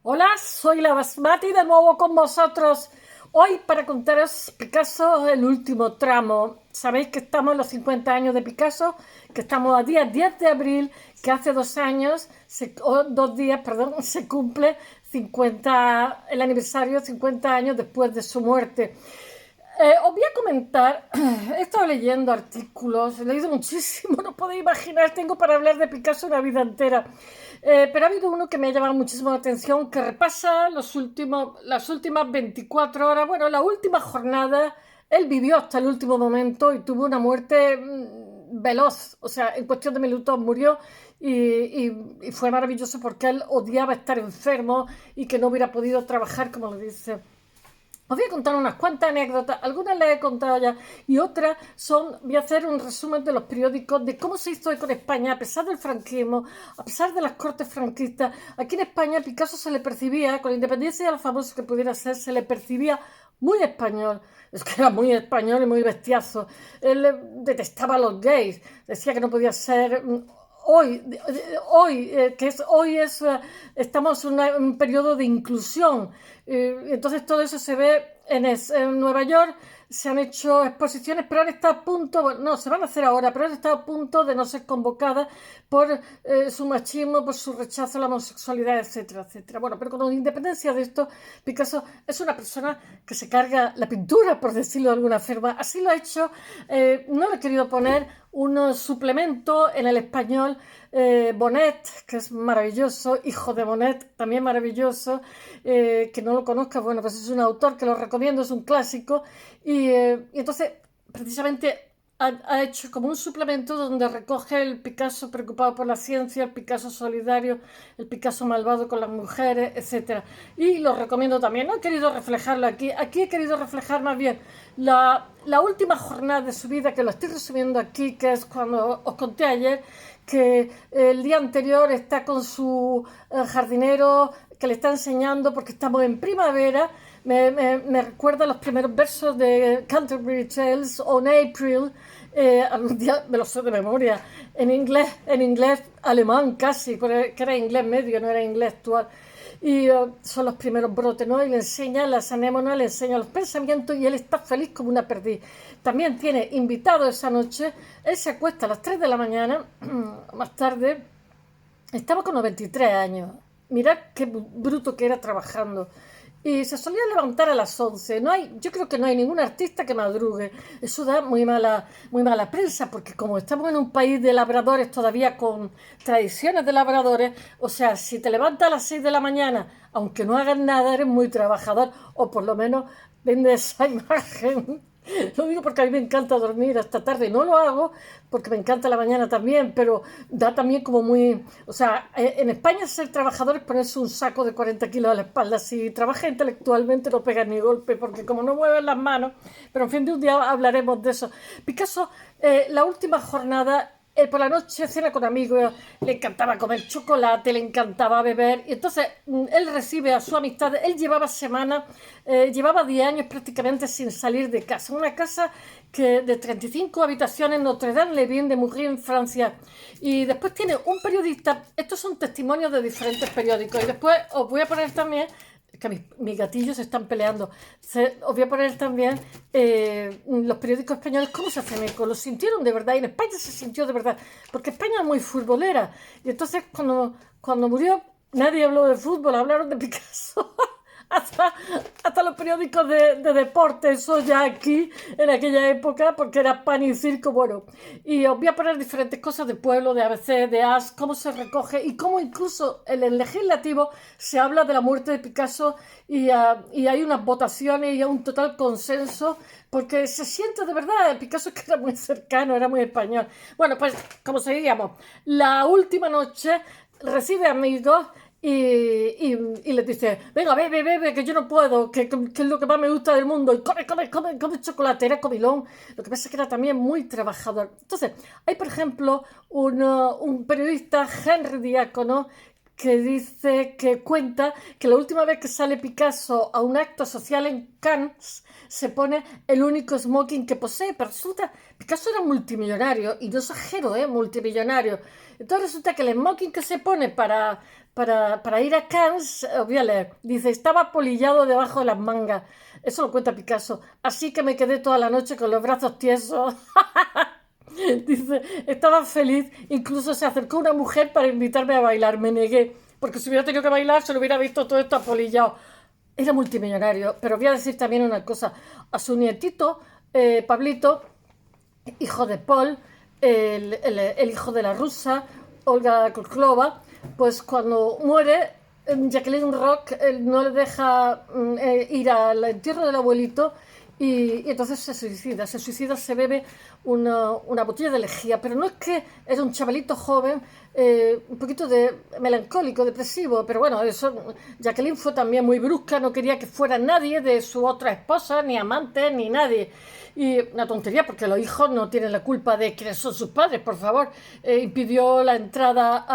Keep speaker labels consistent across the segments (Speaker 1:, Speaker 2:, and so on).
Speaker 1: Hola, soy la Basmati de nuevo con vosotros. Hoy para contaros Picasso, el último tramo. Sabéis que estamos en los 50 años de Picasso, que estamos a día 10 de abril, que hace 2 años, o 2 días, perdón, se cumple 50, el aniversario 50 años después de su muerte. Os voy a comentar, he estado leyendo artículos, he leído muchísimo, no podéis imaginar, tengo para hablar de Picasso una vida entera. Pero ha habido uno que me ha llamado muchísimo la atención, que repasa las últimas 24 horas, bueno, la última jornada. Él vivió hasta el último momento y tuvo una muerte veloz, o sea, en cuestión de minutos murió y fue maravilloso porque él odiaba estar enfermo y que no hubiera podido trabajar, como lo dice. Os voy a contar unas cuantas anécdotas, algunas las he contado ya y otras voy a hacer un resumen de los periódicos de cómo se hizo con España a pesar del franquismo, a pesar de las cortes franquistas. Aquí en España a Picasso se le percibía, con independencia de lo famoso que pudiera ser, se le percibía muy español. Es que era muy español y muy bestiazo. Él detestaba a los gays, decía que no podía ser estamos en un periodo de inclusión. Entonces todo eso se ve en Nueva York. Se han hecho exposiciones, pero ahora está a punto, bueno, no, se van a hacer ahora, pero ahora está a punto de no ser convocada por su machismo, por su rechazo a la homosexualidad, etcétera, etcétera. Bueno, pero con independencia de esto, Picasso es una persona que se carga la pintura, por decirlo de alguna forma. Así lo ha hecho. No le he querido poner un suplemento en el español. Bonet, que es maravilloso, hijo de Bonet, también maravilloso. Que no lo conozca, bueno, pues es un autor que lo recomiendo, es un clásico. Y entonces, precisamente, ha hecho como un suplemento donde recoge el Picasso preocupado por la ciencia, el Picasso solidario, el Picasso malvado con las mujeres, etcétera. Y lo recomiendo también. No he querido reflejarlo aquí he querido reflejar más bien la última jornada de su vida, que lo estoy resumiendo aquí, que es cuando os conté ayer que el día anterior está con su jardinero que le está enseñando porque estamos en primavera. Me recuerda los primeros versos de Canterbury Tales on April. Algún día me lo sé de memoria, en inglés alemán casi, que era inglés medio, no era inglés actual. Y son los primeros brotes, ¿no? Y le enseña las anémonas, le enseña los pensamientos y él está feliz como una perdiz. También tiene invitado esa noche. Él se acuesta a las 3 de la mañana, más tarde. Estaba con 93 años. Mirad qué bruto que era trabajando. Y se solía levantar a las 11. Yo creo que no hay ningún artista que madrugue. Eso da muy mala prensa, porque como estamos en un país de labradores todavía con tradiciones de labradores, o sea, si te levantas a las 6 de la mañana, aunque no hagas nada, eres muy trabajador, o por lo menos vende esa imagen. Lo digo porque a mí me encanta dormir hasta tarde. No lo hago porque me encanta la mañana también, pero da también como muy... O sea, en España ser trabajador es ponerse un saco de 40 kilos a la espalda. Si trabajas intelectualmente no pegas ni golpe, porque como no mueves las manos... Pero en fin, de un día hablaremos de eso. Picasso, la última jornada... Por la noche cena con amigos, le encantaba comer chocolate, le encantaba beber, y entonces él recibe a su amistad. Él llevaba semanas, llevaba 10 años prácticamente sin salir de casa, una casa de 35 habitaciones, Notre-Dame-les-Bains de Mougins, en Francia. Y después tiene un periodista, estos son testimonios de diferentes periódicos, y después os voy a poner también, que mis gatillos se están peleando. Os voy a poner también los periódicos españoles, cómo se hacen eco, lo sintieron de verdad, y en España se sintió de verdad, porque España es muy futbolera, y entonces cuando murió nadie habló de fútbol, hablaron de Picasso. hasta los periódicos de deporte, eso ya aquí, en aquella época, porque era pan y circo, bueno. Y os voy a poner diferentes cosas de pueblo, de ABC, de AS, cómo se recoge y cómo incluso en el legislativo se habla de la muerte de Picasso y hay unas votaciones y hay un total consenso, porque se siente de verdad, Picasso que era muy cercano, era muy español. Bueno, pues como seguíamos, la última noche recibe amigos y les dice, venga, bebe, que yo no puedo, que es lo que más me gusta del mundo, y come chocolate, era comilón. Lo que pasa es que era también muy trabajador. Entonces, hay por ejemplo un periodista, Henry Diácono, que cuenta que la última vez que sale Picasso a un acto social en Cannes se pone el único smoking que posee, pero resulta, Picasso era multimillonario, y no exagero, multimillonario, Entonces resulta que el smoking que se pone para ir a Cannes, os voy a leer, dice, estaba polillado debajo de las mangas. Eso lo cuenta Picasso. Así que me quedé toda la noche con los brazos tiesos. Dice, estaba feliz, incluso se acercó una mujer para invitarme a bailar, me negué, porque si hubiera tenido que bailar se lo hubiera visto todo esto apolillado. Era multimillonario, pero voy a decir también una cosa, a su nietito, Pablito, hijo de Paul, el hijo de la rusa, Olga Kurklova, pues cuando muere, Jacqueline Rock no le deja ir al entierro del abuelito y entonces se suicida, se bebe una botella de lejía, pero no es que era un chavalito joven, un poquito de melancólico, depresivo, pero bueno, eso, Jacqueline fue también muy brusca, no quería que fuera nadie de su otra esposa, ni amante, ni nadie. Y una tontería, porque los hijos no tienen la culpa de quiénes son sus padres, por favor. Impidió la entrada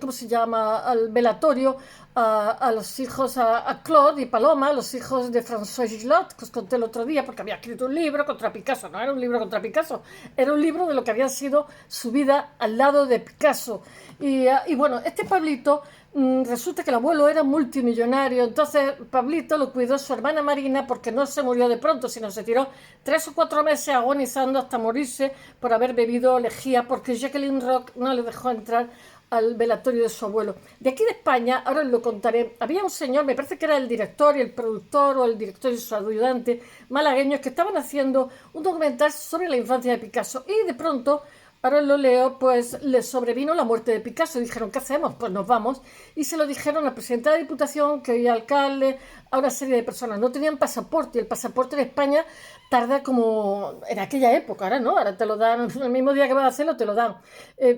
Speaker 1: ¿cómo se llama?, al velatorio a los hijos, a Claude y Paloma, los hijos de François Gislot, que os conté el otro día, porque había escrito un libro contra Picasso. No era un libro contra Picasso, era un libro de lo que había sido su vida al lado de Picasso. Y bueno, este Pablito, resulta que el abuelo era multimillonario, entonces Pablito lo cuidó su hermana Marina, porque no se murió de pronto, sino se tiró 3 o 4 meses agonizando hasta morirse por haber bebido lejía, porque Jacqueline Rock no le dejó entrar al velatorio de su abuelo. De aquí de España, ahora os lo contaré, había un señor, me parece que era el director y el productor, o el director y su ayudante, malagueños, que estaban haciendo un documental sobre la infancia de Picasso, y de pronto, ahora lo leo, pues le sobrevino la muerte de Picasso. Dijeron, ¿qué hacemos? Pues nos vamos. Y se lo dijeron al presidente de la Diputación, que hoy alcalde, a una serie de personas. No tenían pasaporte, y el pasaporte en España tarda como en aquella época, ahora no, ahora te lo dan, el mismo día que vas a hacerlo te lo dan.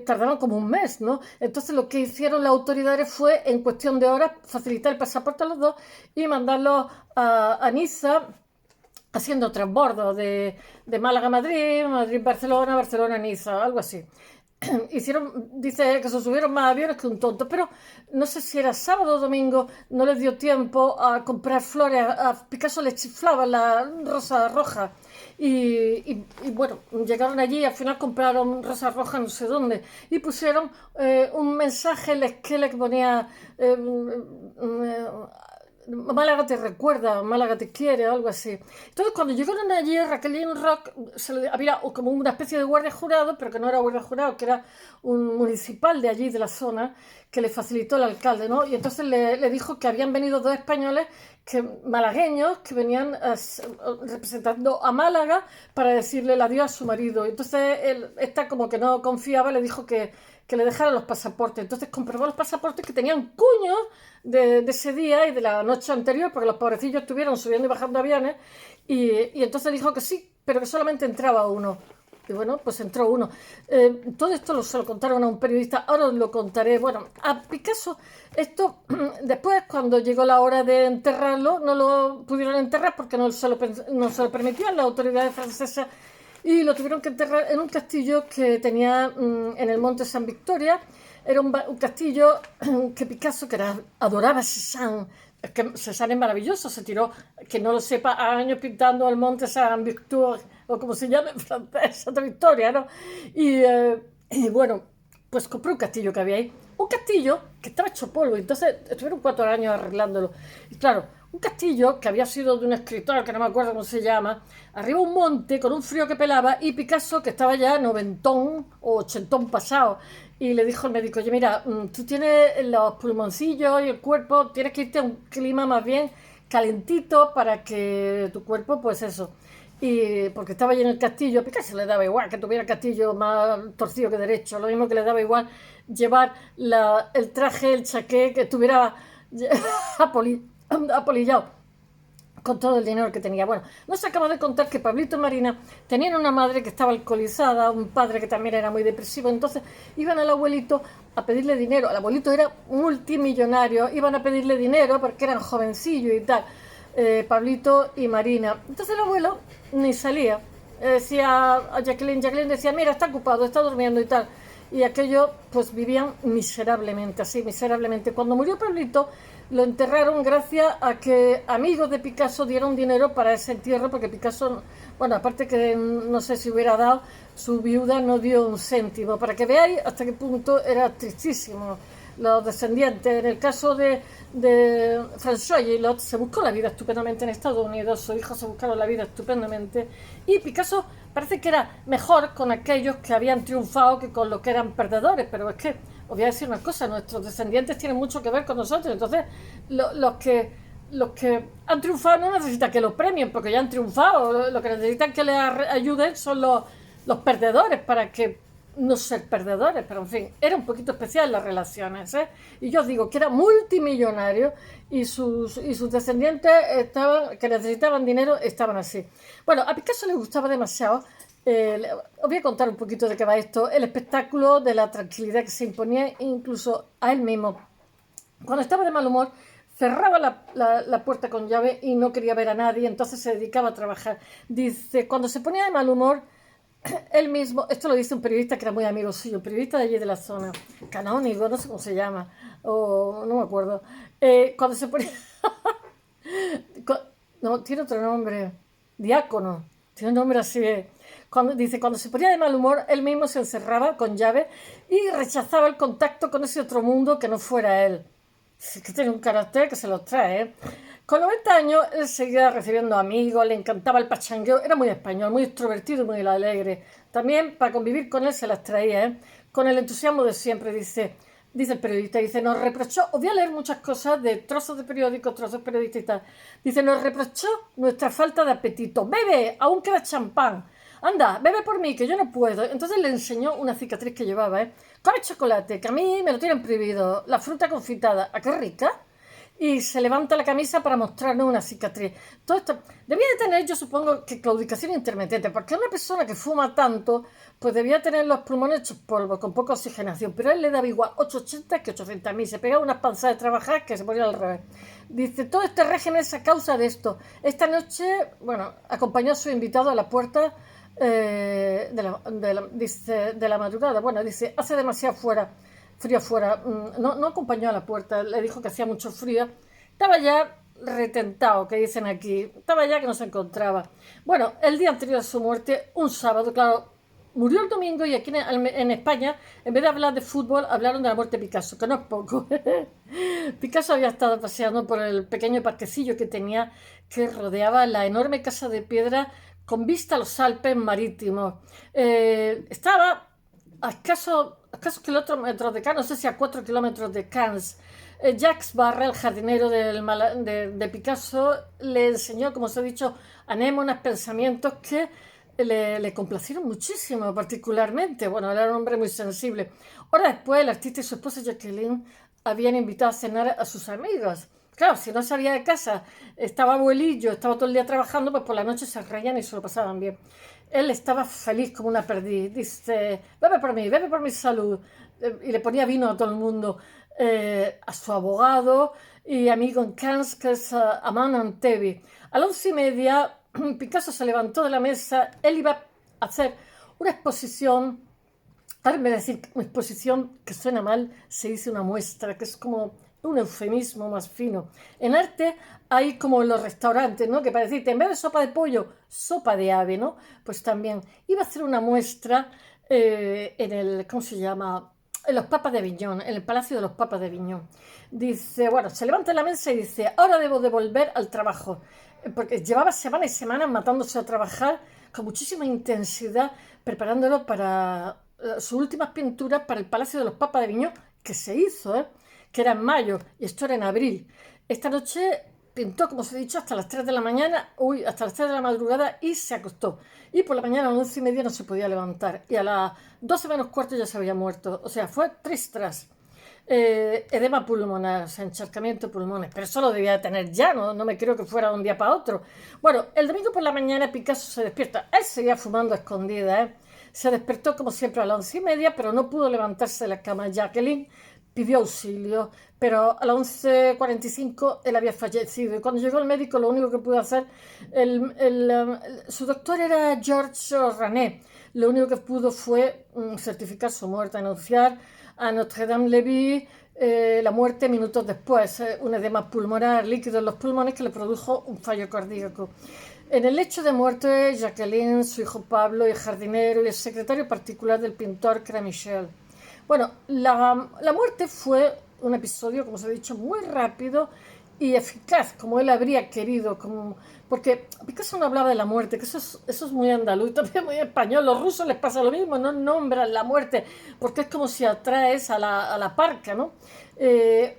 Speaker 1: Tardaron como un mes, ¿no? Entonces lo que hicieron las autoridades fue, en cuestión de horas, facilitar el pasaporte a los dos y mandarlos a Niza, haciendo transbordo de Málaga a Madrid, Madrid-Barcelona, Barcelona-Niza, algo así. Dice que se subieron más aviones que un tonto, pero no sé si era sábado o domingo, no les dio tiempo a comprar flores, a Picasso le chiflaba la rosa roja. Y bueno, llegaron allí y al final compraron rosa roja no sé dónde y pusieron un mensaje que le ponía Málaga te recuerda, Málaga te quiere, algo así. Entonces, cuando llegaron allí, Jacqueline Rock, había como una especie de guardia jurado, pero que no era guardia jurado, que era un municipal de allí, de la zona, que le facilitó el alcalde, ¿no? Y entonces le dijo que habían venido 2 españoles, malagueños, que venían representando a Málaga para decirle el adiós a su marido. Y entonces, esta como que no confiaba, le dijo que le dejaran los pasaportes. Entonces comprobó los pasaportes que tenían cuños de ese día y de la noche anterior, porque los pobrecillos estuvieron subiendo y bajando aviones, y entonces dijo que sí, pero que solamente entraba uno. Y bueno, pues entró uno. Todo esto se lo contaron a un periodista, ahora os lo contaré. Bueno, a Picasso, esto después, cuando llegó la hora de enterrarlo, no lo pudieron enterrar porque no se lo permitían las autoridades francesas, y lo tuvieron que enterrar en un castillo que tenía en el monte San Victoria. Era un castillo que Picasso, que adoraba Cézanne. Es que Cézanne es maravilloso, se tiró, que no lo sepa, años pintando el monte San Victor, o como se llama en francés, Santa Victoria, ¿no? Y bueno, pues compró un castillo que había ahí. Un castillo que estaba hecho polvo, entonces estuvieron 4 años arreglándolo. Y claro, un castillo que había sido de un escritor, que no me acuerdo cómo se llama, arriba un monte con un frío que pelaba, y Picasso, que estaba ya 90 o 80 pasado, y le dijo al médico, oye, mira, tú tienes los pulmoncillos y el cuerpo, tienes que irte a un clima más bien calentito para que tu cuerpo, pues eso. Y porque estaba allí en el castillo, a Picasso le daba igual que tuviera el castillo más torcido que derecho, lo mismo que le daba igual llevar el traje, el chaqué, que estuviera apolillado con todo el dinero que tenía. Bueno, nos acaba de contar que Pablito y Marina tenían una madre que estaba alcoholizada, un padre que también era muy depresivo, entonces iban al abuelito a pedirle dinero. El abuelito era multimillonario, iban a pedirle dinero porque eran jovencillos y tal, Pablito y Marina. Entonces el abuelo ni salía, decía a Jacqueline decía, mira, está ocupado, está durmiendo y tal. y aquellos pues vivían miserablemente, así miserablemente. Cuando murió Pablito, lo enterraron gracias a que amigos de Picasso dieron dinero para ese entierro, porque Picasso, bueno, aparte que no sé si hubiera dado, su viuda no dio un céntimo, para que veáis hasta qué punto era tristísimo los descendientes. En el caso de François Gillot, se buscó la vida estupendamente en Estados Unidos, sus hijos se buscaron la vida estupendamente, y Picasso parece que era mejor con aquellos que habían triunfado que con los que eran perdedores, pero es que os voy a decir una cosa, nuestros descendientes tienen mucho que ver con nosotros, entonces los que han triunfado no necesitan que los premien porque ya han triunfado, lo que necesitan que les ayuden son los perdedores para que no ser perdedores, pero en fin, era un poquito especial las relaciones, ¿eh? Y yo os digo que era multimillonario y sus descendientes que necesitaban dinero estaban así. Bueno, a Picasso le gustaba demasiado, os voy a contar un poquito de qué va esto, el espectáculo de la tranquilidad que se imponía incluso a él mismo. Cuando estaba de mal humor, cerraba la puerta con llave y no quería ver a nadie, entonces se dedicaba a trabajar. Dice, cuando se ponía de mal humor, él mismo, esto lo dice un periodista que era muy amigo suyo, un periodista de allí de la zona, canónigo, no sé cómo se llama, o no me acuerdo. Cuando se ponía... no, tiene otro nombre, diácono, tiene un nombre así. Dice, cuando se ponía de mal humor, él mismo se encerraba con llave y rechazaba el contacto con ese otro mundo que no fuera él. Es que tiene un carácter que se los trae, ¿eh? Con 90 años, él seguía recibiendo amigos, le encantaba el pachangueo, era muy español, muy extrovertido y muy alegre. También, para convivir con él, se las traía, ¿eh? Con el entusiasmo de siempre, dice el periodista, dice, nos reprochó, os voy a leer muchas cosas de trozos de periódicos, trozos periodistas y tal. Dice, nos reprochó nuestra falta de apetito. Bebe, aún queda champán. Anda, bebe por mí, que yo no puedo. Entonces le enseñó una cicatriz que llevaba, ¿eh? Come chocolate, que a mí me lo tienen prohibido. La fruta confitada, ¿a qué rica? Y se levanta la camisa para mostrarnos una cicatriz. Todo esto debía de tener, yo supongo, que claudicación intermitente, porque una persona que fuma tanto, pues debía tener los pulmones hechos polvo, con poca oxigenación, pero a él le daba igual 880 que 800.000, se pegaba unas panzadas de trabajar que se ponía al revés. Dice, todo este régimen es a causa de esto. Esta noche, bueno, acompañó a su invitado a la puerta de la madrugada. Bueno, dice, hace demasiado frío afuera, no acompañó a la puerta, le dijo que hacía mucho frío, estaba ya retentado, que dicen aquí, estaba ya que no se encontraba. Bueno, el día anterior a su muerte, un sábado, claro, murió el domingo y aquí en España, en vez de hablar de fútbol, hablaron de la muerte de Picasso, que no es poco. Picasso había estado paseando por el pequeño parquecillo que tenía, que rodeaba la enorme casa de piedra con vista a los Alpes marítimos. Estaba a escasos kilómetros de Cannes, no sé si a 4 kilómetros de Cannes. Jacques Barre, el jardinero de Picasso, le enseñó, como os he dicho, anémonas, pensamientos que le complacieron muchísimo, particularmente. Bueno, era un hombre muy sensible. Ahora después, el artista y su esposa Jacqueline habían invitado a cenar a sus amigos. Claro, si no salía de casa, estaba abuelillo, estaba todo el día trabajando, pues por la noche se reían y se lo pasaban bien. Él estaba feliz como una perdiz. Dice, bebe por mi salud. Y le ponía vino a todo el mundo. A su abogado y amigo en Cannes, que es Aman Antebi. A las 11:30, Picasso se levantó de la mesa. Él iba a hacer una exposición. Ahora, en vez de decir una exposición, que suena mal, se dice una muestra, que es como un eufemismo más fino. En arte hay como en los restaurantes, ¿no? Que para decirte, en vez de sopa de pollo, sopa de ave, ¿no? Pues también iba a hacer una muestra en el, ¿cómo se llama? En los Papas de Aviñón, en el Palacio de los Papas de Aviñón. Dice, bueno, se levanta en la mesa y dice, ahora debo de volver al trabajo. Porque llevaba semanas y semanas matándose a trabajar con muchísima intensidad, preparándolo para sus últimas pinturas para el Palacio de los Papas de Aviñón, que se hizo, que era en mayo, y esto era en abril. Esta noche pintó, como os he dicho, hasta las 3 de la mañana, hasta las 3 de la madrugada, y se acostó. Y por la mañana a las 11:30 no se podía levantar. Y a las 12 menos cuarto ya se había muerto. O sea, fue tristras. Edema pulmonar, o sea, encharcamiento de pulmones. Pero eso lo debía de tener ya, no me creo que fuera de un día para otro. Bueno, el domingo por la mañana Picasso se despierta. Él seguía fumando a escondidas, Se despertó como siempre a las 11:30, pero no pudo levantarse de la cama. Jacqueline pidió auxilio, pero a las 11:45 él había fallecido. Y cuando llegó el médico, lo único que pudo hacer, su doctor era Georges Ranet, lo único que pudo fue certificar su muerte, anunciar a Notre-Dame-Lévis la muerte minutos después, un edema pulmonar líquido en los pulmones que le produjo un fallo cardíaco. En el lecho de muerte, Jacqueline, su hijo Pablo, el jardinero y el secretario particular del pintor que era Michel. Bueno, la muerte fue un episodio, como os he dicho, muy rápido y eficaz, como él habría querido, porque Picasso no hablaba de la muerte, que eso es muy andaluz, también muy español. Los rusos les pasa lo mismo, no nombran la muerte, porque es como si atraes a la parca, ¿no?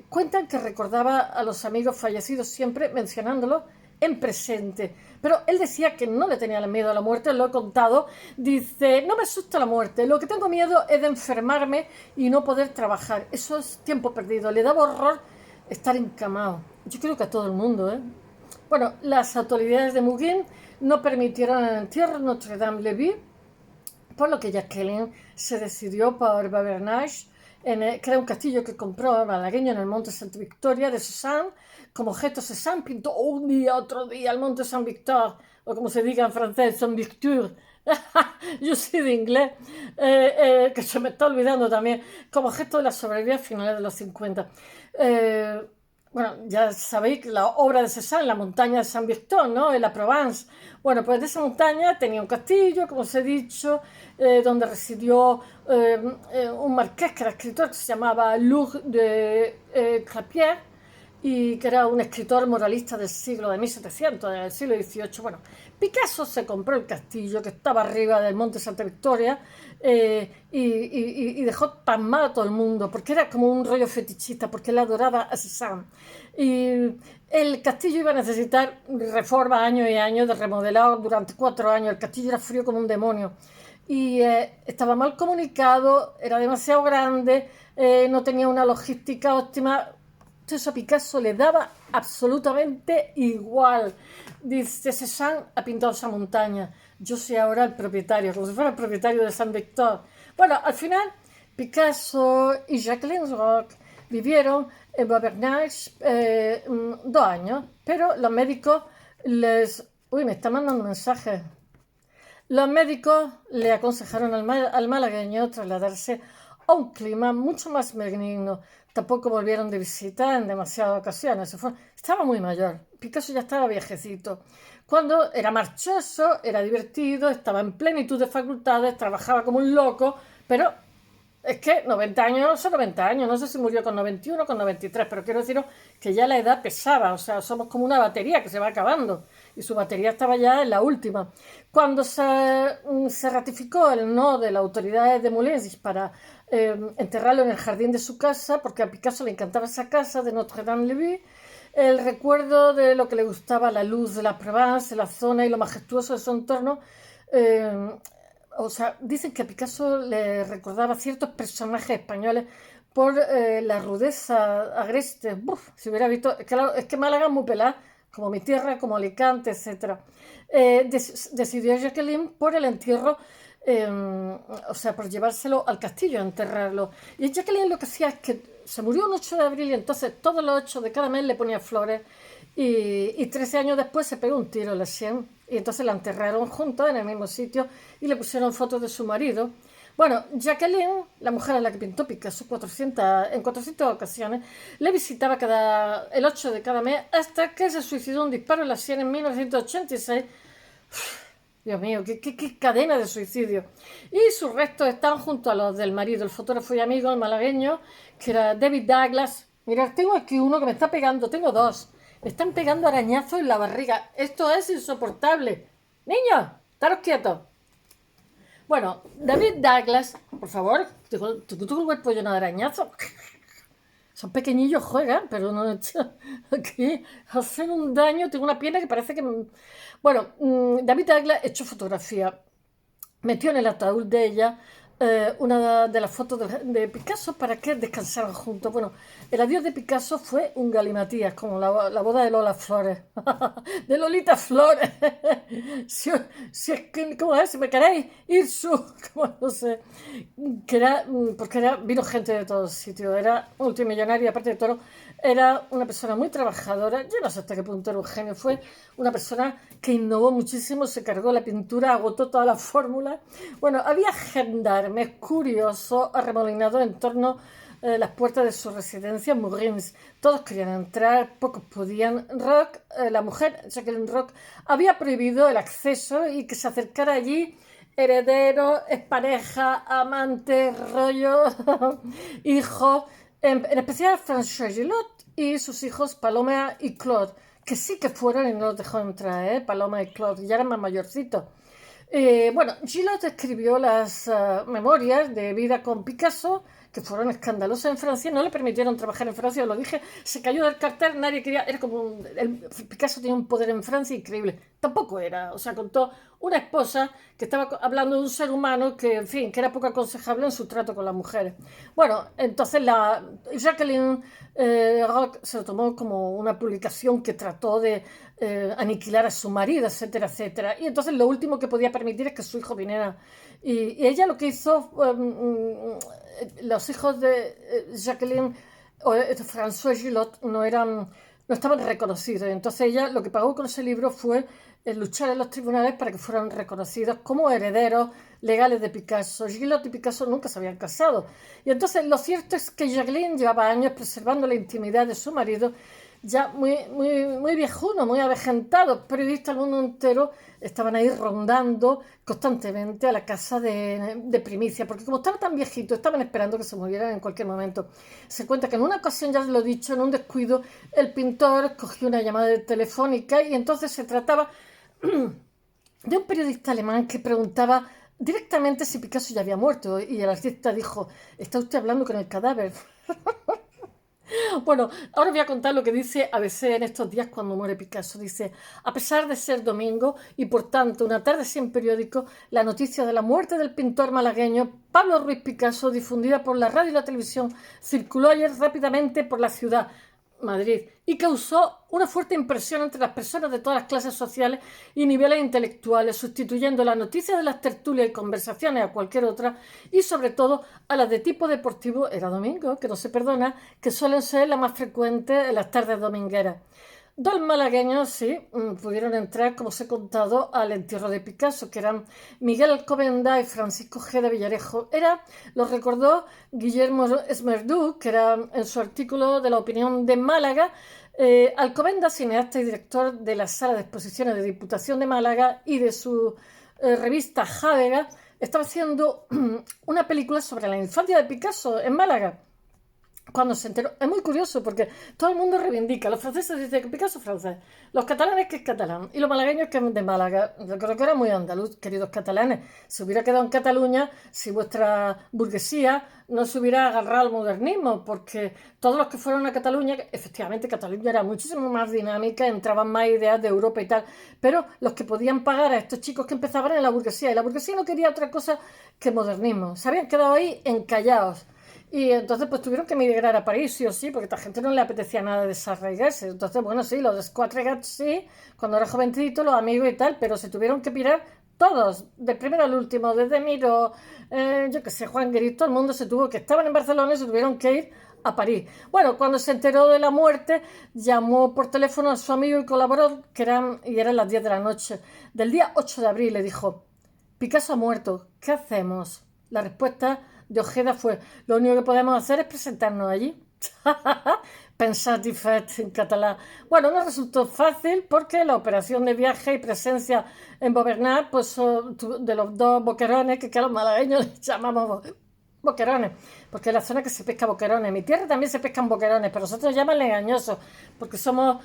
Speaker 1: Cuentan que recordaba a los amigos fallecidos siempre mencionándolo en presente, pero él decía que no le tenía miedo a la muerte, lo he contado, dice, no me asusta la muerte, lo que tengo miedo es de enfermarme y no poder trabajar, eso es tiempo perdido, le daba horror estar encamado, yo creo que a todo el mundo, ¿eh? Bueno, las autoridades de Mougins no permitieron el entierro en Notre-Dame-Lévis, por lo que Jacqueline se decidió por Bavernage, que era un castillo que compró malagueño en el Monte Santa Victoria de Cézanne. Como objeto Cézanne pintó un día, otro día el Monte Saint-Victor, o como se diga en francés, Saint-Victor. Yo soy de inglés, que se me está olvidando también, como objeto de la sobrevivía a finales de los 50. Bueno, ya sabéis que la obra de Cézanne, la montaña de Saint-Victor, ¿no? En la Provence. Bueno, pues de esa montaña tenía un castillo, como os he dicho, donde residió un marqués que era escritor, que se llamaba Luc de Clapier, y que era un escritor moralista del siglo de 1700, del siglo XVIII. Bueno, Picasso se compró el castillo que estaba arriba del Monte Santa Victoria y dejó pasmado a todo el mundo, porque era como un rollo fetichista, porque él adoraba a Cézanne. Y el castillo iba a necesitar reforma años y años, de remodelado durante 4 años. El castillo era frío como un demonio. Y estaba mal comunicado, era demasiado grande, no tenía una logística óptima. Entonces a Picasso le daba absolutamente igual. Dice, Cézanne ha pintado esa montaña, yo soy ahora el propietario, como si fuera el propietario de Saint-Victor. Bueno, al final Picasso y Jacqueline Roch vivieron en Bavernage 2 años, pero los médicos les... Uy, me está mandando un mensaje. Los médicos le aconsejaron al malagueño trasladarse a un clima mucho más benigno. Tampoco volvieron de visita en demasiadas ocasiones. Estaba muy mayor. Picasso ya estaba viejecito. Cuando era marchoso, era divertido, estaba en plenitud de facultades, trabajaba como un loco, pero es que 90 años son 90 años. No sé si murió con 91 o con 93, pero quiero deciros que ya la edad pesaba. O sea, somos como una batería que se va acabando. Y su batería estaba ya en la última. Cuando se ratificó el no de las autoridades de Moulins para enterrarlo en el jardín de su casa, porque a Picasso le encantaba esa casa de Notre-Dame-Lévis, el recuerdo de lo que le gustaba, la luz de la Provence, la zona y lo majestuoso de su entorno, o sea, dicen que a Picasso le recordaba ciertos personajes españoles por la rudeza agreste. Uf, si hubiera visto, es que Málaga es muy pelada, como mi tierra, como Alicante, etc. Decidió Jacqueline por el entierro, o sea, por llevárselo al castillo, a enterrarlo. Y Jacqueline lo que hacía es que se murió un 8 de abril y entonces todos los 8 de cada mes le ponía flores y 13 años después se pegó un tiro en la sien y entonces la enterraron juntos en el mismo sitio y le pusieron fotos de su marido. Bueno, Jacqueline, la mujer a la que pintó Picasso en 400 ocasiones, le visitaba el 8 de cada mes hasta que se suicidó un disparo en la sien en 1986. Dios mío, qué cadena de suicidio. Y sus restos están junto a los del marido, el fotógrafo y amigo, el malagueño, que era David Douglas. Mirad, tengo aquí uno que me está pegando, tengo dos. Me están pegando arañazos en la barriga. Esto es insoportable. Niños, estaros quietos. Bueno, David Douglas, por favor, tengo el cuerpo lleno de arañazos. Son pequeñillos, juegan, pero no aquí hacen un daño. Tengo una pierna que parece que... Bueno, David Douglas echó fotografía, metió en el ataúd de ella una de las fotos de Picasso para que descansaran juntos. Bueno, el adiós de Picasso fue un galimatías, como la boda de Lola Flores, de Lolita Flores. si, si es que, ¿cómo es? Si me queréis ir como no sé, que era, porque vino gente de todos sitios, era multimillonaria, aparte de todo, era una persona muy trabajadora. Yo no sé hasta qué punto era un genio, fue una persona que innovó muchísimo, se cargó la pintura, agotó todas las fórmulas. Bueno, había gendarmes curiosos arremolinados en torno a las puertas de su residencia en Mourins. Todos querían entrar, pocos podían. Rock, la mujer, Jacqueline Rock, había prohibido el acceso y que se acercara allí herederos, expareja, amantes, rollo, hijos, en especial François Gillot y sus hijos Paloma y Claude, que sí que fueron y no los dejó entrar, Paloma y Claude, ya eran más mayorcitos. Bueno, Gillot escribió las memorias de vida con Picasso, que fueron escandalosas en Francia, no le permitieron trabajar en Francia, lo dije, se cayó del cartel, nadie quería, era como, Picasso tenía un poder en Francia increíble, tampoco era, o sea, contó una esposa que estaba hablando de un ser humano que, en fin, que era poco aconsejable en su trato con las mujeres. Bueno, entonces Jacqueline Rock se lo tomó como una publicación que trató de aniquilar a su marido, etcétera, etcétera, y entonces lo último que podía permitir es que su hijo viniera. Y ella lo que hizo, los hijos de Jacqueline o François Gillot no estaban reconocidos. Entonces ella lo que pagó con ese libro fue luchar en los tribunales para que fueran reconocidos como herederos legales de Picasso. Gillot y Picasso nunca se habían casado. Y entonces lo cierto es que Jacqueline llevaba años preservando la intimidad de su marido, ya muy viejuno, muy avejentado. Periodistas del mundo entero estaban ahí rondando constantemente a la casa de Primicia, porque como estaba tan viejito, estaban esperando que se murieran en cualquier momento. Se cuenta que en una ocasión, ya lo he dicho, en un descuido, el pintor cogió una llamada telefónica y entonces se trataba de un periodista alemán que preguntaba directamente si Picasso ya había muerto, y el artista dijo: ¿está usted hablando con el cadáver? Bueno, ahora voy a contar lo que dice ABC en estos días cuando muere Picasso. Dice: a pesar de ser domingo y por tanto una tarde sin periódico, la noticia de la muerte del pintor malagueño Pablo Ruiz Picasso, difundida por la radio y la televisión, circuló ayer rápidamente por la ciudad, Madrid, y causó una fuerte impresión entre las personas de todas las clases sociales y niveles intelectuales, sustituyendo la noticia de las tertulias y conversaciones a cualquier otra, y sobre todo a las de tipo deportivo, era domingo, que no se perdona, que suelen ser las más frecuentes en las tardes domingueras. Dos malagueños, sí, pudieron entrar, como os he contado, al entierro de Picasso, que eran Miguel Alcobendas y Francisco G. de Villarejo. Lo recordó Guillermo Esmerdú, que era en su artículo de La Opinión de Málaga. Alcobendas, cineasta y director de la Sala de Exposiciones de Diputación de Málaga y de su revista Jávega, estaba haciendo una película sobre la infancia de Picasso en Málaga. Cuando se enteró, es muy curioso porque todo el mundo reivindica. Los franceses dicen que Picasso es francés, los catalanes que es catalán y los malagueños que es de Málaga. Yo creo que era muy andaluz, queridos catalanes. Se hubiera quedado en Cataluña si vuestra burguesía no se hubiera agarrado al modernismo, porque todos los que fueron a Cataluña, efectivamente Cataluña era muchísimo más dinámica, entraban más ideas de Europa y tal, pero los que podían pagar a estos chicos que empezaban en la burguesía, y la burguesía no quería otra cosa que modernismo. Se habían quedado ahí encallados. Y entonces pues tuvieron que emigrar a París, sí o sí, porque a esta gente no le apetecía nada desarraigarse. Entonces, bueno, sí, los expatriates sí, cuando era jovencito, los amigos y tal, pero se tuvieron que pirar todos, del primero al último, desde Miro, yo qué sé, Juan Guerrero, todo el mundo se tuvo que, estaban en Barcelona y se tuvieron que ir a París. Bueno, cuando se enteró de la muerte, llamó por teléfono a su amigo y colaborador, y eran las 10 de la noche, del día 8 de abril, le dijo: Picasso ha muerto, ¿qué hacemos? La respuesta de Ojeda fue: lo único que podemos hacer es presentarnos allí. Pensat y fet en catalán. Bueno, no resultó fácil porque la operación de viaje y presencia en Bobernat, pues de los dos boquerones, que a los malagueños les llamamos boquerones, porque es la zona que se pesca boquerones. En mi tierra también se pescan boquerones, pero nosotros llaman legañosos, porque somos,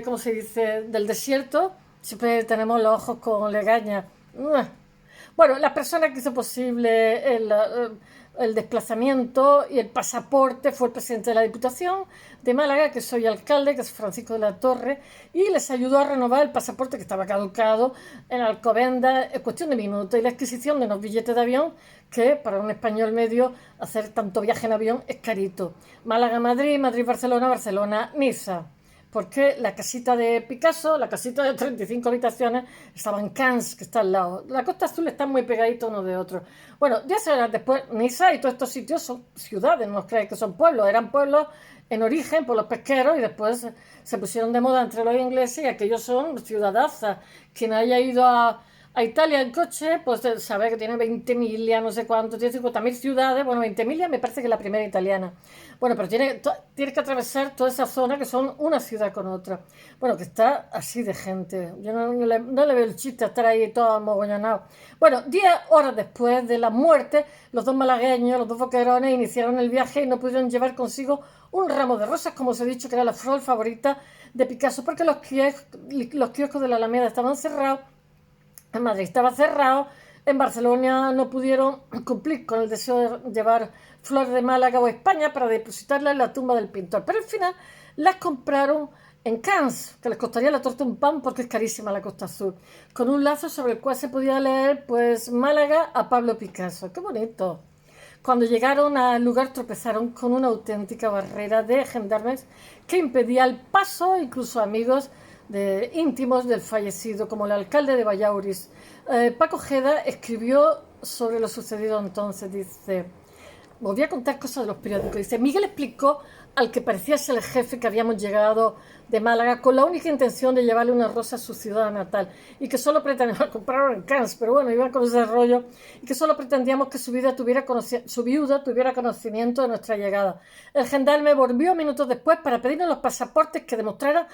Speaker 1: ¿cómo se dice?, del desierto, siempre tenemos los ojos con legaña. Bueno, la persona que hizo posible el desplazamiento y el pasaporte fue el presidente de la Diputación de Málaga, que soy alcalde, que es Francisco de la Torre, y les ayudó a renovar el pasaporte que estaba caducado en Alcobendas en cuestión de minutos, y la adquisición de unos billetes de avión que para un español medio hacer tanto viaje en avión es carito. Málaga-Madrid, Madrid-Barcelona, Barcelona-Niza. Porque la casita de Picasso, la casita de 35 habitaciones, estaba en Cannes, que está al lado. La Costa Azul está muy pegadito uno de otro. Bueno, 10 horas después, Niza y todos estos sitios son ciudades, no os creáis que son pueblos, eran pueblos en origen por los pesqueros y después se pusieron de moda entre los ingleses y aquellos son ciudadazas. Quien haya ido a Italia en coche, pues sabe que tiene 20 millas, no sé cuánto, tiene 50.000 ciudades. Bueno, 20 millas me parece que es la primera italiana. Bueno, pero tienes que atravesar toda esa zona que son una ciudad con otra. Bueno, que está así de gente. Yo no le veo el chiste a estar ahí todo amogollonado. Bueno, 10 horas después de la muerte, los dos malagueños, los dos boquerones, iniciaron el viaje y no pudieron llevar consigo un ramo de rosas, como os he dicho, que era la flor favorita de Picasso, porque los kioscos de la Alameda estaban cerrados. En Madrid estaba cerrado, en Barcelona no pudieron cumplir con el deseo de llevar flores de Málaga o España para depositarlas en la tumba del pintor. Pero al final las compraron en Cannes, que les costaría la torta un pan porque es carísima la Costa Azul, con un lazo sobre el cual se podía leer, pues, Málaga a Pablo Picasso. ¡Qué bonito! Cuando llegaron al lugar tropezaron con una auténtica barrera de gendarmes que impedía el paso, incluso amigos íntimos del fallecido, como el alcalde de Vallauris. Paco Ojeda escribió sobre lo sucedido entonces, dice, volví a contar cosas de los periódicos, dice, Miguel explicó al que parecía ser el jefe que habíamos llegado de Málaga con la única intención de llevarle una rosa a su ciudad natal y que solo pretendíamos, compraron en Cannes, pero bueno, iban con ese rollo, y que solo pretendíamos que su viuda tuviera conocimiento de nuestra llegada. El gendarme volvió minutos después para pedirnos los pasaportes que demostraran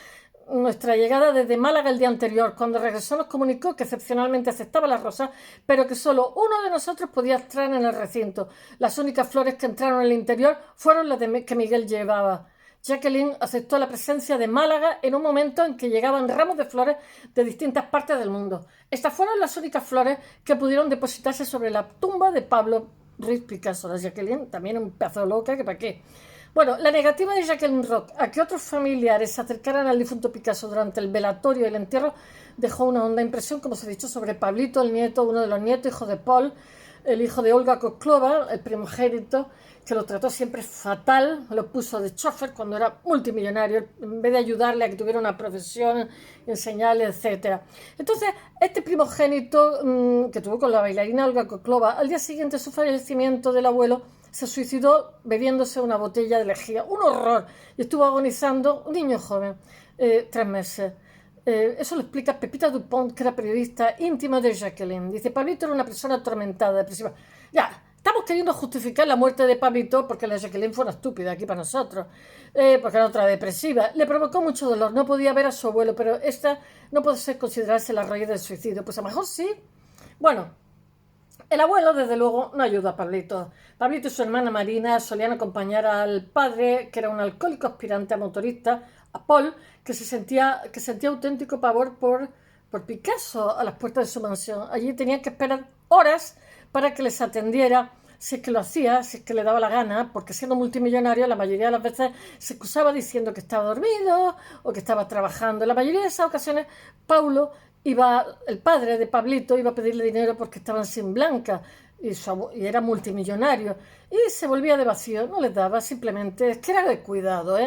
Speaker 1: nuestra llegada desde Málaga el día anterior. Cuando regresó nos comunicó que excepcionalmente aceptaba las rosas, pero que solo uno de nosotros podía entrar en el recinto. Las únicas flores que entraron en el interior fueron las que Miguel llevaba. Jacqueline aceptó la presencia de Málaga en un momento en que llegaban ramos de flores de distintas partes del mundo. Estas fueron las únicas flores que pudieron depositarse sobre la tumba de Pablo Ruiz Picasso. La Jacqueline también un pedazo loca, que para qué. Bueno, la negativa de Jacqueline Roch a que otros familiares se acercaran al difunto Picasso durante el velatorio y el entierro dejó una honda impresión, como os he dicho, sobre Pablito, el nieto, uno de los nietos, hijo de Paul, el hijo de Olga Koklova, el primogénito, que lo trató siempre fatal, lo puso de chofer cuando era multimillonario, en vez de ayudarle a que tuviera una profesión, enseñarle, etc. Entonces, este primogénito que tuvo con la bailarina Olga Koklova, al día siguiente de su fallecimiento del abuelo, se suicidó bebiéndose una botella de lejía. Un horror. Y estuvo agonizando un niño joven, 3 meses. Eso lo explica Pepita Dupont, que era periodista íntima de Jacqueline. Dice, Pablito era una persona atormentada, depresiva. Ya, estamos queriendo justificar la muerte de Pablito porque la Jacqueline fue una estúpida aquí para nosotros, porque era otra depresiva. Le provocó mucho dolor, no podía ver a su abuelo, pero esta no puede ser considerarse la raíz del suicidio. Pues a lo mejor sí. Bueno, el abuelo, desde luego, no ayuda a Pablito. Pablito y su hermana Marina solían acompañar al padre, que era un alcohólico aspirante a motorista, a Paul, que sentía auténtico pavor por Picasso a las puertas de su mansión. Allí tenían que esperar horas para que les atendiera, si es que lo hacía, si es que le daba la gana, porque siendo multimillonario la mayoría de las veces se excusaba diciendo que estaba dormido o que estaba trabajando. En la mayoría de esas ocasiones, el padre de Pablito iba a pedirle dinero porque estaban sin blanca y era multimillonario, y se volvía de vacío, no les daba, simplemente, es que era de cuidado,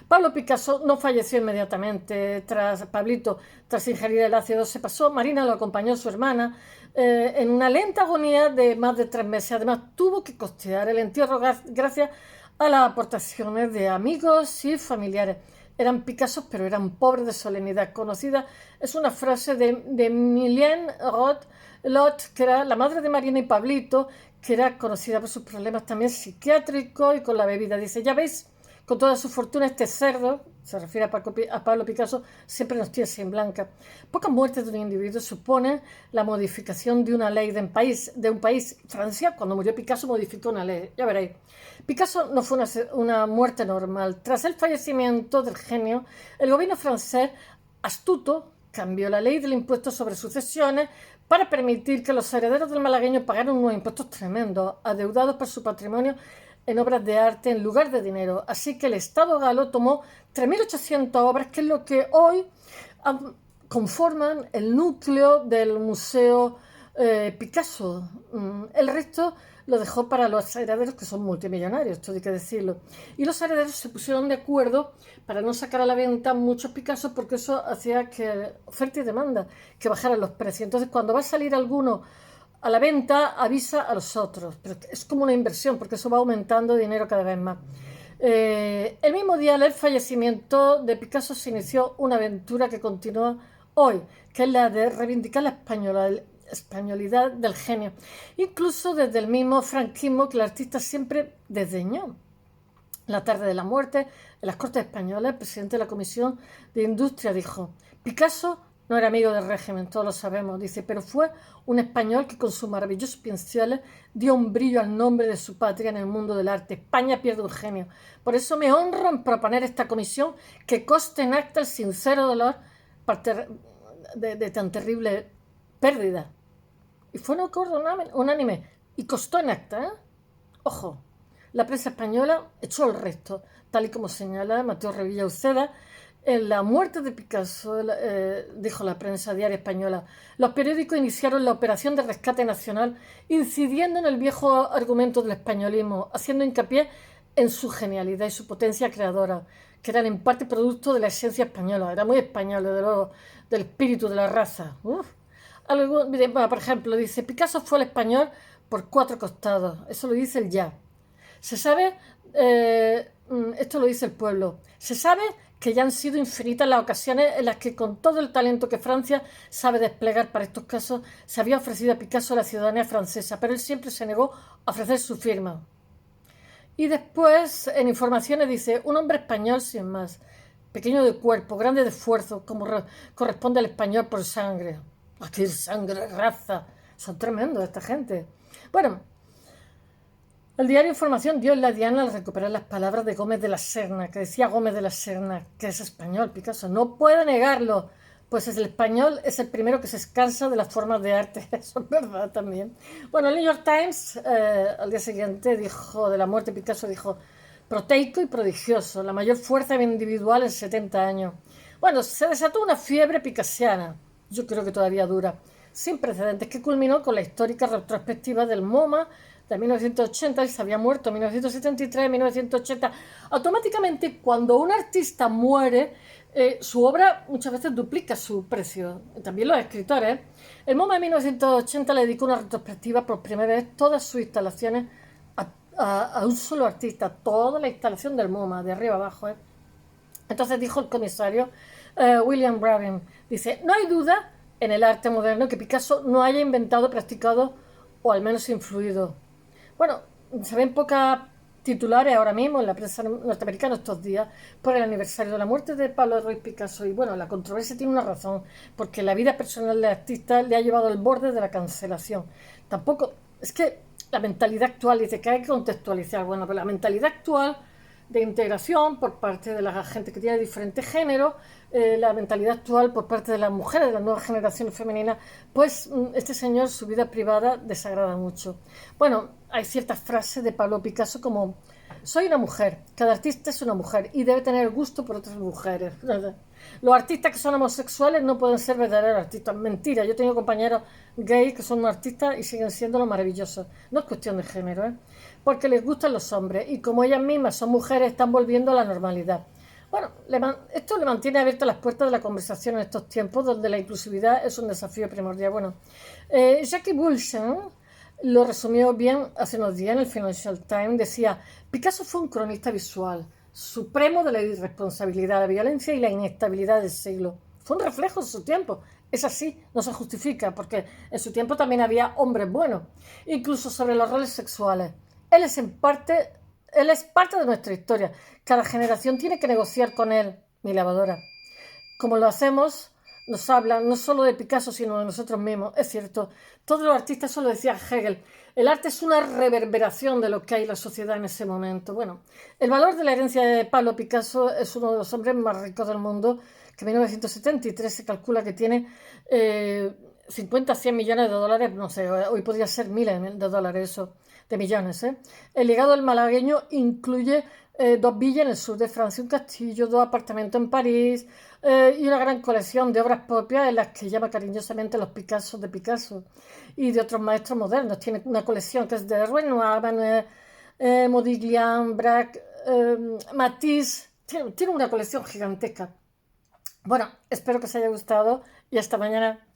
Speaker 1: Pablo Picasso no falleció inmediatamente Pablito, tras ingerir el ácido, se pasó, Marina lo acompañó, su hermana, en una lenta agonía de más de 3 meses. Además, tuvo que costear el entierro gracias a las aportaciones de amigos y familiares. Eran Picassos, pero eran pobres de solemnidad. Conocida es una frase de Mylène Lot, que era la madre de Marina y Pablito, que era conocida por sus problemas también psiquiátricos y con la bebida. Dice, ya veis, con toda su fortuna este cerdo, se refiere a Pablo Picasso, siempre nos tiene sin blanca. Pocas muertes de un individuo suponen la modificación de una ley de un país. Francia, cuando murió Picasso, modificó una ley. Ya veréis. Picasso no fue una muerte normal. Tras el fallecimiento del genio, el gobierno francés, astuto, cambió la ley del impuesto sobre sucesiones para permitir que los herederos del malagueño pagaran unos impuestos tremendos, adeudados por su patrimonio en obras de arte en lugar de dinero. Así que el Estado galo tomó 3.800 obras, que es lo que hoy conforman el núcleo del Museo Picasso. El resto lo dejó para los herederos, que son multimillonarios, esto hay que decirlo. Y los herederos se pusieron de acuerdo para no sacar a la venta muchos Picassos, porque eso hacía que oferta y demanda, que bajaran los precios. Entonces, cuando va a salir alguno a la venta, avisa a los otros. Pero es como una inversión, porque eso va aumentando dinero cada vez más. El mismo día del fallecimiento de Picasso se inició una aventura que continúa hoy, que es la de reivindicar la españolidad del genio, incluso desde el mismo franquismo que el artista siempre desdeñó. La tarde de la muerte, en las Cortes Españolas, el presidente de la Comisión de Industria dijo: Picasso no era amigo del régimen, todos lo sabemos, dice, pero fue un español que con sus maravillosos pinceles dio un brillo al nombre de su patria en el mundo del arte. España pierde un genio. Por eso me honro en proponer esta comisión que conste en acta el sincero dolor de tan terrible pérdida. Y fue un acuerdo unánime y costó en acta, ¿eh? Ojo, la prensa española echó el resto, tal y como señala Mateo Revilla Uceda. En la muerte de Picasso, dijo la prensa diaria española, los periódicos iniciaron la operación de rescate nacional, incidiendo en el viejo argumento del españolismo, haciendo hincapié en su genialidad y su potencia creadora, que eran en parte producto de la esencia española. Era muy español, desde luego, del espíritu de la raza. Por ejemplo, dice: Picasso fue el español por 4 costados. Eso lo dice el Ya. Se sabe, esto lo dice el Pueblo, se sabe que ya han sido infinitas las ocasiones en las que, con todo el talento que Francia sabe desplegar para estos casos, se había ofrecido a Picasso la ciudadanía francesa, pero él siempre se negó a ofrecer su firma. Y después, en Informaciones, dice: un hombre español sin más, pequeño de cuerpo, grande de esfuerzo, como corresponde al español por sangre. Aquí sangre, raza, son tremendos esta gente. Bueno, el diario Información dio en la diana al recuperar las palabras de Gómez de la Serna, que decía Gómez de la Serna, que es español, Picasso. No puede negarlo, pues el español es el primero que se cansa de las formas de arte. Eso es verdad también. Bueno, el New York Times al día siguiente dijo de la muerte de Picasso, dijo: proteico y prodigioso, la mayor fuerza individual en 70 años. Bueno, se desató una fiebre picassiana, yo creo que todavía dura, sin precedentes, que culminó con la histórica retrospectiva del MoMA de 1980. Él se había muerto en 1973, 1980. Automáticamente, cuando un artista muere, su obra muchas veces duplica su precio. También los escritores. El MoMA de 1980 le dedicó una retrospectiva por primera vez todas sus instalaciones a un solo artista, toda la instalación del MoMA, de arriba abajo. Entonces dijo el comisario William Browning, dice: no hay duda en el arte moderno que Picasso no haya inventado, practicado o al menos influido. Bueno, se ven pocas titulares ahora mismo en la prensa norteamericana estos días por el aniversario de la muerte de Pablo Ruiz Picasso. Y bueno, la controversia tiene una razón, porque la vida personal del artista le ha llevado al borde de la cancelación. Tampoco, es que la mentalidad actual, dice que hay que contextualizar. Bueno, pero la mentalidad actual de integración por parte de la gente que tiene diferentes géneros, la mentalidad actual por parte de las mujeres, de las nuevas generaciones femeninas, pues este señor, su vida privada desagrada mucho. Bueno, hay ciertas frases de Pablo Picasso como: soy una mujer, cada artista es una mujer y debe tener gusto por otras mujeres. Los artistas que son homosexuales no pueden ser verdaderos artistas. Mentira, yo tengo compañeros gays que son artistas y siguen siendo los maravillosos. No es cuestión de género, porque les gustan los hombres y como ellas mismas son mujeres, están volviendo a la normalidad. Bueno, esto le mantiene abiertas las puertas de la conversación en estos tiempos donde la inclusividad es un desafío primordial. Bueno, Jackie Bulchen lo resumió bien hace unos días en el Financial Times. Decía: Picasso fue un cronista visual, supremo de la irresponsabilidad, la violencia y la inestabilidad del siglo. Fue un reflejo de su tiempo. Es así, no se justifica, porque en su tiempo también había hombres buenos, incluso sobre los roles sexuales. Él es parte de nuestra historia. Cada generación tiene que negociar con él, mi lavadora. Como lo hacemos, nos hablan no solo de Picasso, sino de nosotros mismos. Es cierto, todos los artistas, eso lo decía Hegel, el arte es una reverberación de lo que hay en la sociedad en ese momento. Bueno, el valor de la herencia de Pablo Picasso es uno de los hombres más ricos del mundo, que en 1973 se calcula que tiene 50, 100 millones de dólares, no sé, hoy podría ser miles de dólares eso, de millones, ¿eh? El legado del malagueño incluye 2 villas en el sur de Francia, un castillo, 2 apartamentos en París y una gran colección de obras propias en las que llama cariñosamente los Picassos de Picasso y de otros maestros modernos. Tiene una colección que es de Renoir, Manet, Modiglian, Braque, Matisse. Tiene una colección gigantesca. Bueno, espero que os haya gustado y hasta mañana.